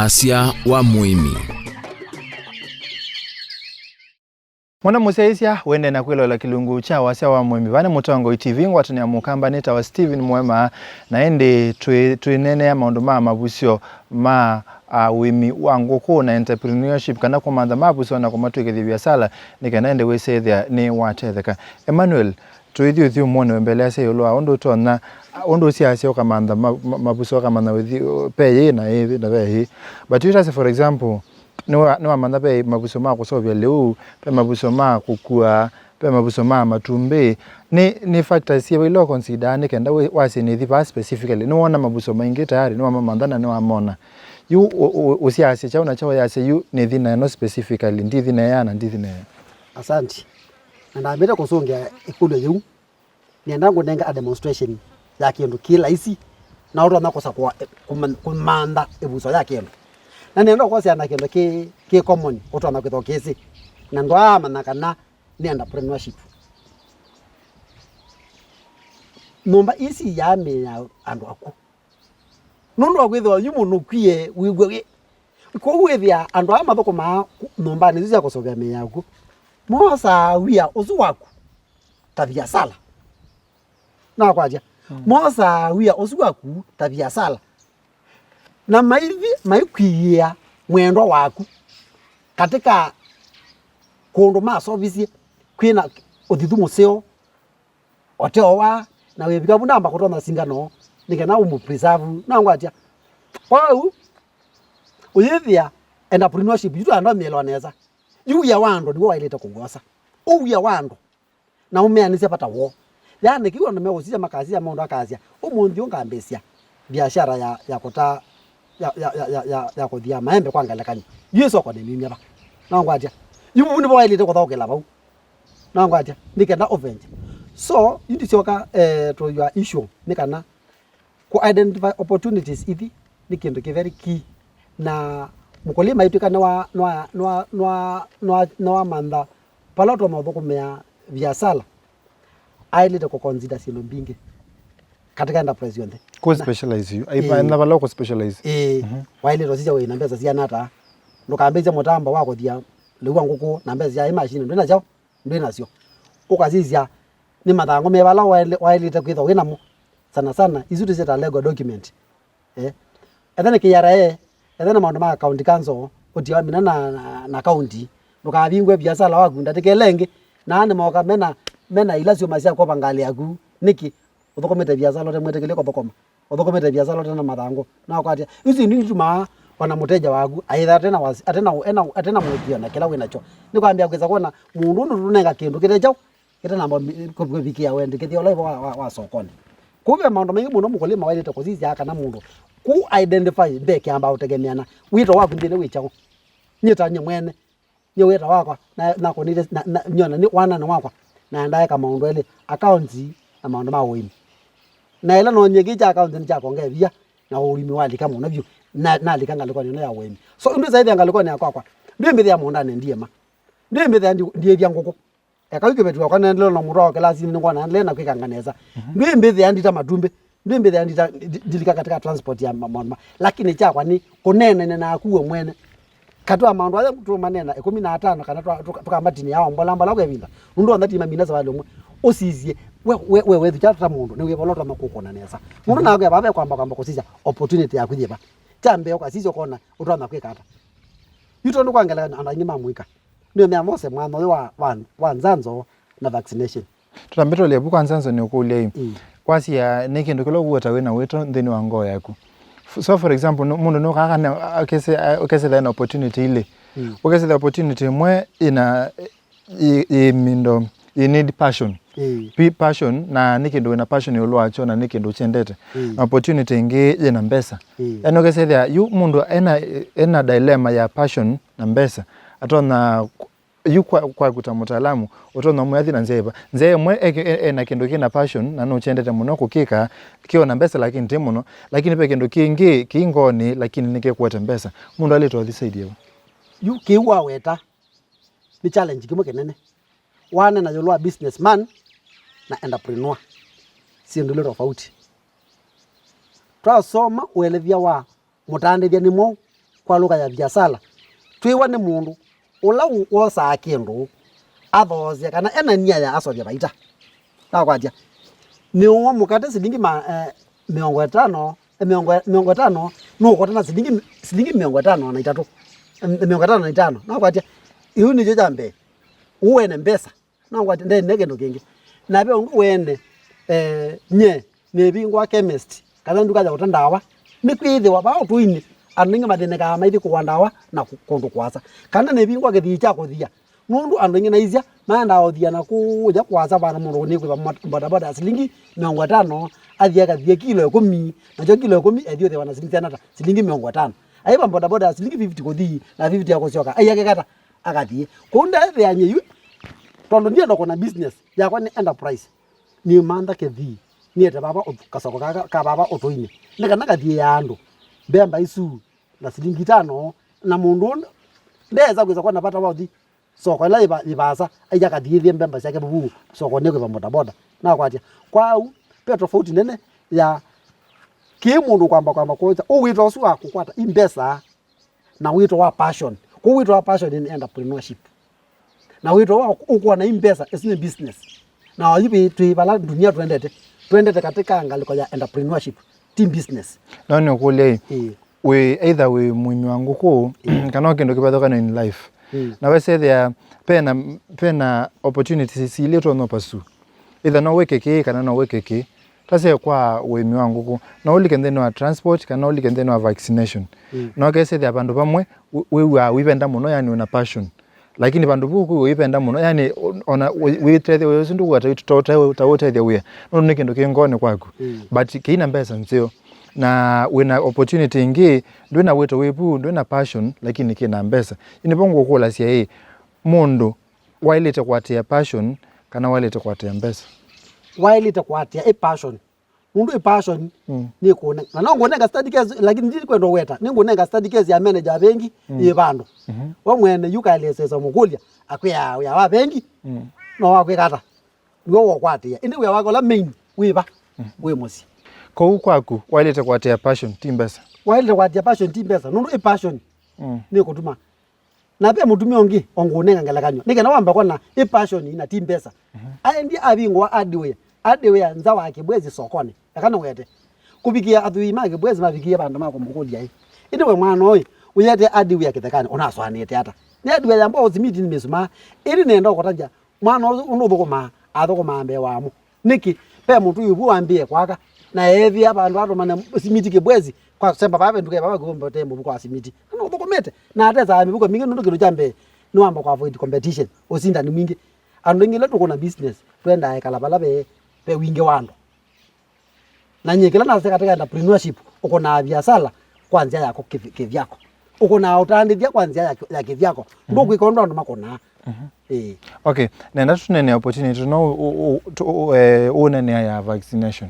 Wasya wa Muimi. Mwana museisya wende na kwilola kilungu cha Wasya wa Muimi vane mutongo TV ngwatani ya mukamba neta wa Steven Mwema na ende tuinene ya maundu mabusyo ma Uimi wangu ko na entrepreneurship kana komanda mabusyo na komatweke biashara nikana ende wesethia ni watetheka. Emmanuel tuithio mwana mbele ase yolo ondo tona ondo siasa okamanda mabusyo kamanda with peye na hivi na vehi but you say for example no amanda pe mabusyo mako so leo pe mabusyo mako kukua pe mabusyo matumbe ni factors ye lo consider ni kenda wase ni the specifically no ona mabusyo maingi tayari no amanda no amona you usiasa cha una cha yase you ni thina no specifically ndi thina yana ndi thina. Asante. Na ambeta kusonga ikulo yu nienda ngonenga a demonstration ya kindu kila isi na watu wanakosa kwa kumanda ebuso ya kindu na nienda kwa sana kindu ki common watu wanakwitokezi na ndo ama kana ni entrepreneurship nomba isi ya me ya andu ako nondo akwithwa yumu nukwie wigwe ko withia andu ama thoko ma nomba ni zia kusovya me yaku mosa wia uzu waku tabia sala na kwaje mosa wia uzu waku tabia sala na maikwiya mwendo waku katika kondo ma service kwina uthithu museo otewa na webika bunda kutona singano nikana umu preserve na ngwatia kwau uyethia entrepreneurship yitu ando mieloneza yu ya wando ndiwo waileta kugosa ya wando na umeanise pata wo yani kiwa na meosija makazi ya mondo akazia umundi ungambesia biashara ya kota ya kuthia maembe kwangalekani yeso kwa nini ba na ngwatia yu mundi waileta kuthokela bau na ngwatia nikenda offense so yindi sioka to your issue nikana ku identify opportunities ithi nikindu ki very key na mukolima itu kana no manda paloto maboko mea biashara ailete ko consider silo mbinge katika enterprise yonde ko specialize you aipa na balo ko specialize waile rozija we na mbeza sia nata ndokambeza motamba wako dia lewa nguko na mbeza ya machine ndina chao ndina sio ukazizia ni mathango mebala wailete kwitha winamo sana izuti zeta legal document ethane kiyara ethana maundu ma county council utia mina na county nukabingwe biashara waku ndatekelenge na ane moka mena ilasio masia kwa bangali yaku niki uthokomete biashara lote mwetekele kwa thokoma uthokomete biashara lote na mathango na kwatia izi ni tuma wana muteja waku aitha atena mutia na kila winacho nikwambia kweza kuona mundu nunenga kindu kitechao kita namba kubikia wende kithio live wa sokoni kumbe maundu mengi muno mukolima wailete kuzizi aka na mundu ku identify beke amba utegemeana wito waku ndine wichao nyita nyemwene nyeweta wako na konile nyona ni wana na wako na ndaye kama maundu ele accounts na maundu ma Uimi na ila no nyegija account ni chako ngevia na Uimi wali kama unavyo na alikanga alikuwa ni ya Uimi so ndio zaidi angalikuwa ni akwa ndio mbele ya muunda ndiye ma ndio mbele ndiye vya ngoko ekawike betu kwa nendo no muro klasi ni ngwana ndle na kwikanganeza ndio mbele ya ndita madumbe ndio mbele ya ndita dilika katika transport ya mama lakini chakwa ni kunene na akuwe mwene katwa maundu ayo mtu manena 15 kana tukambatini yawo mbolamba kwevinda ndo ndati mamina za lomwe osizie we thichata mundu niwe bolota makukona nesa mundu nawe babe kwamba kusija opportunity ya kujiba tambe kwa sisi ukona utwana kwekata yuto ndo kwangala ananyima mwika ndio mya mose mwana wa nzanzo na vaccination tutambeto lebu kwa nzanzo ni ukule kwasi ya nekindu kilo kuota wena weto ndeni wango yako so for example mundu no kaka akese the opportunity ile ukese the opportunity mwe ina mindo you need passion passion na nikindu wena passion yolo acho na nikindu chendete opportunity nge ina mbesa yani ukese the you mundu ena dilemma ya passion na mbesa atona yu kwa kutamutaalamu utona mwe athina nzeba mwe na kindu kina passion na no chendete muno kukika kio na mbesa lakini temuno lakini pe kindu kingi kingoni lakini nike kuweta mbesa mundu alito athisaidie yu kiwa weta ni challenge kimwe kenene wana na yolwa businessman na entrepreneur si ndio tofauti twasoma uelevia wa mutandithia nimo kwa lugha ya biashara twiwa ni mundu ula wosa kindu athoze kana ena nia ya asovya baita na kwatia ni uwa mukate silingi 50 50 no kotana silingi 50 na itatu 55 na kwatia ihu ni jo jambe uwene mbesa na kwatia ndenge ndo kingi na be wene nye nebingwa chemist kana nduka za utandawa mikwithi wa ba utuini aninga madene ka maithi kuwandawa na kundu kwasa kana nebingwa gethi cha kuthia mundu andinga na izia maanda othia na kuja kwasa bana mundu ni kwa boda silingi 50 athia kathia kilo 10 na jo kilo 10 ethio the wana silingi 50 aiba boda silingi 50 kuthi na 50 yako sioka ayake kata akathie kunda the anyeyu tondo ndia ndo kona business yakwa ni enterprise ni manda kethi ni ete baba kasoko ka baba otoine nekana kathie yandu bemba isu na silingi 5 na mundu ndeza kweza kwa napata wathi soko la ibasa aija kathie mbemba yake bubu soko ne kwa boda na kwatia kwau pe tofauti nene ya kimundu kwamba kwoza uwito usu akukwata imbesa na wito wa passion ku wito wa passion in entrepreneurship na wito wa ukuwa na imbesa is a business na wajibi tuibala dunia tuendete katika angaliko ya entrepreneurship team business nani kule we either we Muimi wangu ko kana kendo kibathokana in life na we say there pena opportunities ile to no pursue either no wekeke kana no wekeke tase kwa Muimi wangu ko na ulike ndeno wa transport kana ulike ndeno wa vaccination no ke say there bandu bamwe we wipenda muno yani una passion lakini bandu buku wipenda muno yani ona withethe we sindu kwata tawothe we no nikendo kingone kwako but kina mbesa nsio na wena opportunity ingi ndwena weto wepu ndwena passion lakini kina mbesa inibongo kula sia mundu wailete kwatia passion kana wailete kwatia mbesa wailete kwatia passion mundu passion ni kuona na ngonenga study case lakini ndiri kwendo weta ningonenga study case ya manager bengi yebandu wamwene yukaleseza mukulia akwiya ya wa bengi no wakwekata niwo wokwatia indi we wakola main wiba we musi ko kwaku wailete kwatia passion timbesa wailete kwatia passion timbesa nundu passion ni kutuma na pia mutumi ongi ongonenga ngalakanyo nikena wamba kona passion ina timbesa aendi abingwa adiwe nza wake bwezi sokone akana wete kubikia athui make bwezi mabikia bandu mako mukulia indi we mwana oyi uyete adiwe akithekane onaswanite ata ni adiwe yamba ozimiti ni mesuma iri nenda okotanja mwana unothukuma athukuma ambe wamo niki pe muntu yubu ambie kwaka na evi abandu atomana simiti kebwezi kwa semba baba nduke baba gomba tembo kwa simiti no thukumete na ateza amibuko mingi nundu kilo jambe no amba kwa avoid competition osinda ni mingi andu ngile tukona business twenda ekalabala be winge wando na nyekela na katika entrepreneurship uko na biashara kwanza yako kivyako uko na utandithya kwanza ya kivyako ndio kuikondo ndo makona okay na tunene opportunity no unene ya vaccination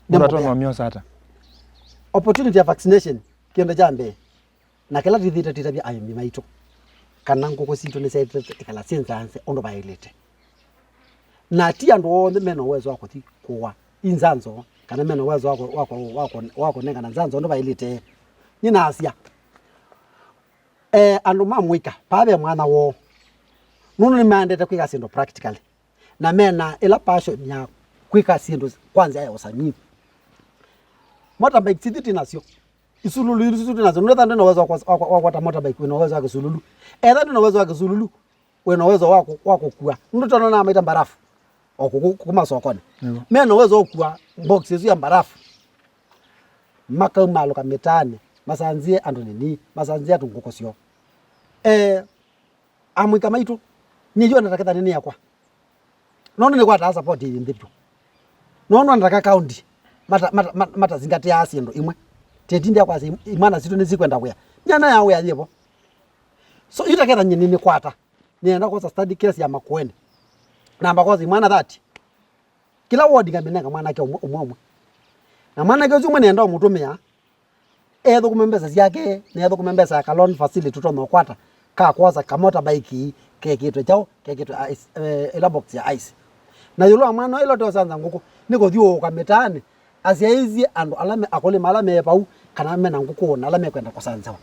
ndio tuna miosa hata opportunity ya vaccination kienda jambe na kila tithita bya ayumi maito kana ngoko sinto ne sete kala sensanse ondo bailete na tia ndo meno uwezo wako ti kuwa inzanzo kana meno uwezo wako nenga na nzanzo ndo bailete nyina asia ando mamwika pabe mwana wo nunu ni mandete kwika sindo practically na mena ila passion ya kwika sindo kwanza ya usanii motorbike siditi nasio isululu nazo ndio tanda uwezo wako motorbike una uwezo wako sululu ndio uwezo wako sululu una uwezo wako kuwa ndio tona na maita barafu okukuma sokoni mena uwezo wako box yesu ya barafu maka malo kametane masanzie ando nini masanzie atungukosio amwika maitu niyo nataka nini yakwa nono ni kwa ta support ndipto nono nataka county mata zingatia asindo imwe tetindi akwa imana zito nezikwenda kuya nyana yawe alipo so itaketa nini kwata nienda kwa study case ya makwene namba kwa imana that kila wodi ngameneka mwana yake umwe na mwana yake umwe nenda umutumia kumembesa yake na kumembesa ya loan facility tutono kwata ka kwaza ka motorbike kekitu chao kekitu ila box ya ice na yulo mwana ilo to sanza nguko niko thio kametane asia hizi ando alame akole malame pau kana mena nguko na lame kwenda kusanza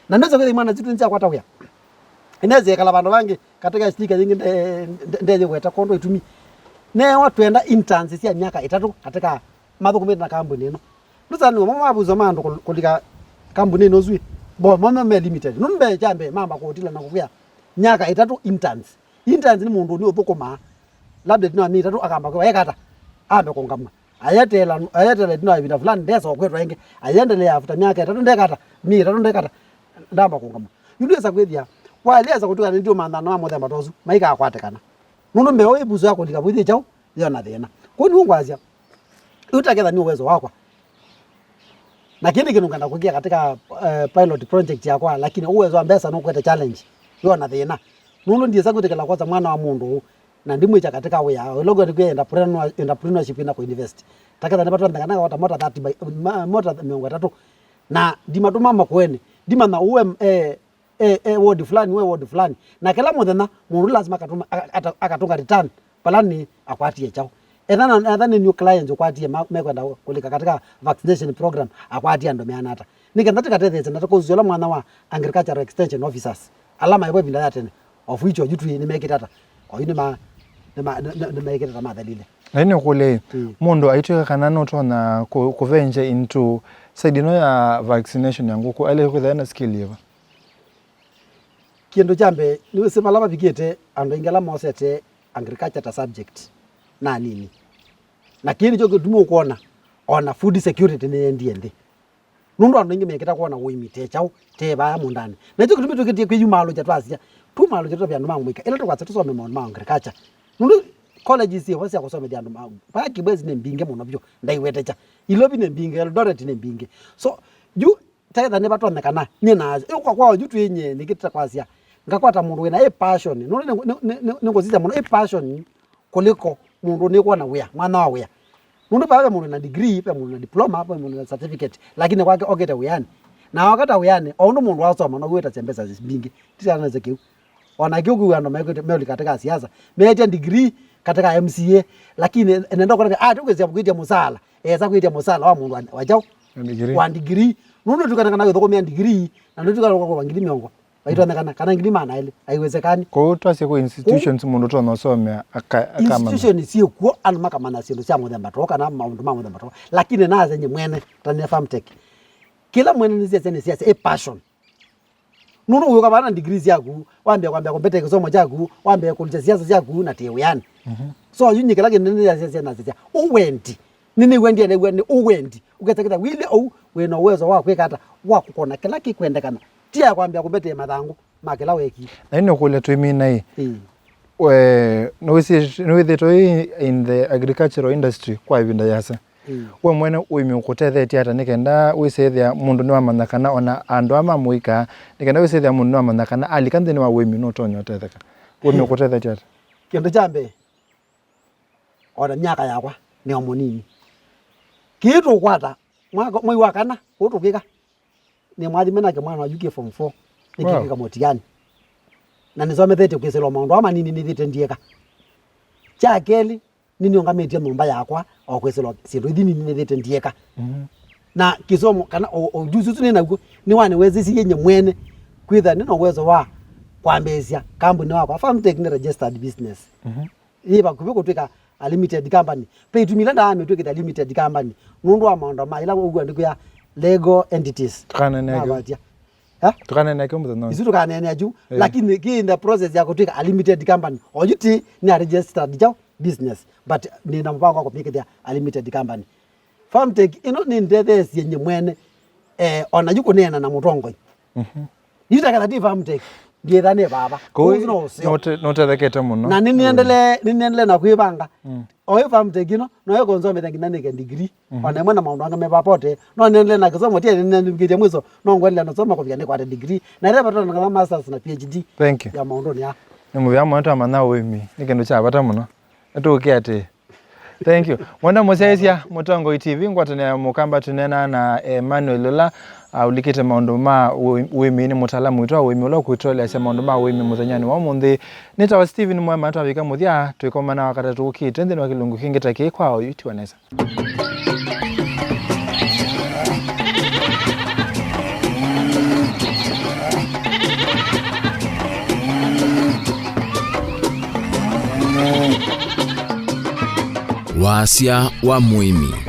na ndozo kwa mwana zitu nzia kwata uya inaweza kala bandu bangi katika stika nyingi ndeje kweta kondo itumi ne watu enda interns sia miaka 3 katika mathukumita na kampuni ino nuzani mama abuzo mando kulika kampuni ino zwi bo mama me limited numbe jambe mamba kotila na kuya miaka 3 interns ni mundu ni othukuma labda tino ami 3 akamba kwa yekata ambe kongamwa ayatela tino abina fulani ndesa okwetwa enge ayendelea after miaka 3 ndekata mi 3 ndekata ndamba kongamwa yudesa kwethia waleza kutuka ndio mandano wa muthemba tozu maika akwatekana nundu mbeo ibuzo yako likabuthi chao yona thina kuni ungwazia utaketha ni uwezo wako na kindi kinungana kugia katika pilot project yakwa lakini uwezo wa mbesa no kwete challenge yona thina nundu ndiye sakutekela kwanza mwana wa mundu na ndimwicha katika wea logo ni kwenda entrepreneurship ina ku invest taketha ni batwa ndangana wata mota 30 mota 30 na dimatuma makwene dima na uwe word fulani na kila muthenya mundu lazima akatunga return palani akwatie chao ethana new clients akwatie mekwenda kulika katika vaccination program akwatie ndo meanata nikenda tikatethese na tukuziola mwana wa agricultural extension officers alama ibo binda yatene of which ojutu ni mekitata kwa yini ni mekitata madhalile nani kule mundu aitwe kana noto na kuvenje into side no ya vaccination yangu ko ale ko thana skill yeva kiendo jambe ni sema laba bigete ando ingela mosete agriculture ta subject na nini lakini jogo dumo kuona ona food security ni ndiende nundu ando ingimeketa kuona Uimini chao teba mundani na jogo dumo tukiti kwiyumalo chatwasia tumalo chato bya ndomanga mwika ile tokatsa tusome ma agriculture nundu colleges yo wase akusome bya ndomanga pa kibwezi ne mbinge muno byo ndaiwetecha ilobi ne mbinge Eldoret ne mbinge so ju taitha ne batomekana nyina ukwa kwao jutu yenye nikita kwasia ngakwata mundu wina passion ningozisa mundu passion kuliko mundu ni kuona wea mwana wa wea mundu pa mundu na degree pa mundu na diploma pa mundu na certificate lakini kwake ogeta weani na wakata weani ondo mundu wasoma no gweta chembeza zibingi tisana zekiu ona kiuku ando meli katika siasa meja degree katika MCA lakini nenda kwa tukuzia kuitia musala eza kuitia musala wa mundu wajao wa degree nundu tukana na thoko degree na ndu tukana kwa ngili miongo baitwa kana ngili mana ile haiwezekani kwa hiyo twase kwa institutions mundu to nosome akama institution sio kwa almaka mana sio cha muthemba toka na maundu ma muthemba toka lakini na zenye mwene tani farm tech kila mwene ni siasa passion nundu uyo kabana degrees yaku wambia kwambia kompete kisomo chaku wambia kulija siasa chaku na tie uyani so yunyi kila kinene siasa na siasa uwendi nini wendi ne wendi uwendi ugeteketa wile au wena uwezo wako kwekata wako kona kila kikwendekana tia kwambia kumbete mathangu makela weki na ino kule twimina hii no wisi to in the agricultural industry kwa ibinda yasa we mwene Uimini ukutethe ata nikenda wisethia mundu ni wamanyakana ona andu ama muika nikenda wisethia mundu ni wamanyakana alikanthe ni wa Uimini no tonyo tetheka Uimini ukutethe ata kendo jambe ona miaka yakwa ni omunini kitu kwata mwai wakana utukika ni mwathimena ke mwana yukie form 4 nikifika motiani na nisomethete kwiselo maundu ama nini nithite ndieka cha keli nini ongametie mumba yakwa okwiselo sindu ithini nithite ndieka na kisomo kana ojuzu tune naguo ni wane wezisi yenye mwene kwitha nino uwezo wa kwambezia kampuni wako farm tech ni registered business iba kubiko twika a limited company pe itumila nda ame twika limited company nundu wa maundu ma ila ugwa ndikuya legal entities tukana nake tukana nake mutano isu tukana nake aju lakini ki in the process ya kutwika a limited company ojuti ni a registered job business but ni na mpango wako pika a limited company farm tech ino ni ndethe yenye mwene ona yuko nena na mutongo yitaka that farm tech ndiethane baba no tethekete muno na niniendele na kwibanga oyo farm tech ino no yokonzome thanginane ke degree ona mwana maundu anga mepapote no niendele na kisomo tie ninendikite mwiso no ngwele na soma kwa kwa degree na ile patana kama masters na PhD thank you ya maundu ni ya ni muvya mwantu amana Uimini nikendo cha bata muno atuke ate thank you mwana Wasya Mutongo TV ngwatane mukamba tunena na Emmanuel Lola ulikite maundu ma Uimini mutaalamu witwa Uimini lo kuitolea cia maundu ma Uimini muthanyani wa munthi nitawa Steven Mwema twabika muthia twikomana wakati tukite nthini wa kilungu kingita ki kwao yuti wanesa Wasya wa Muimi.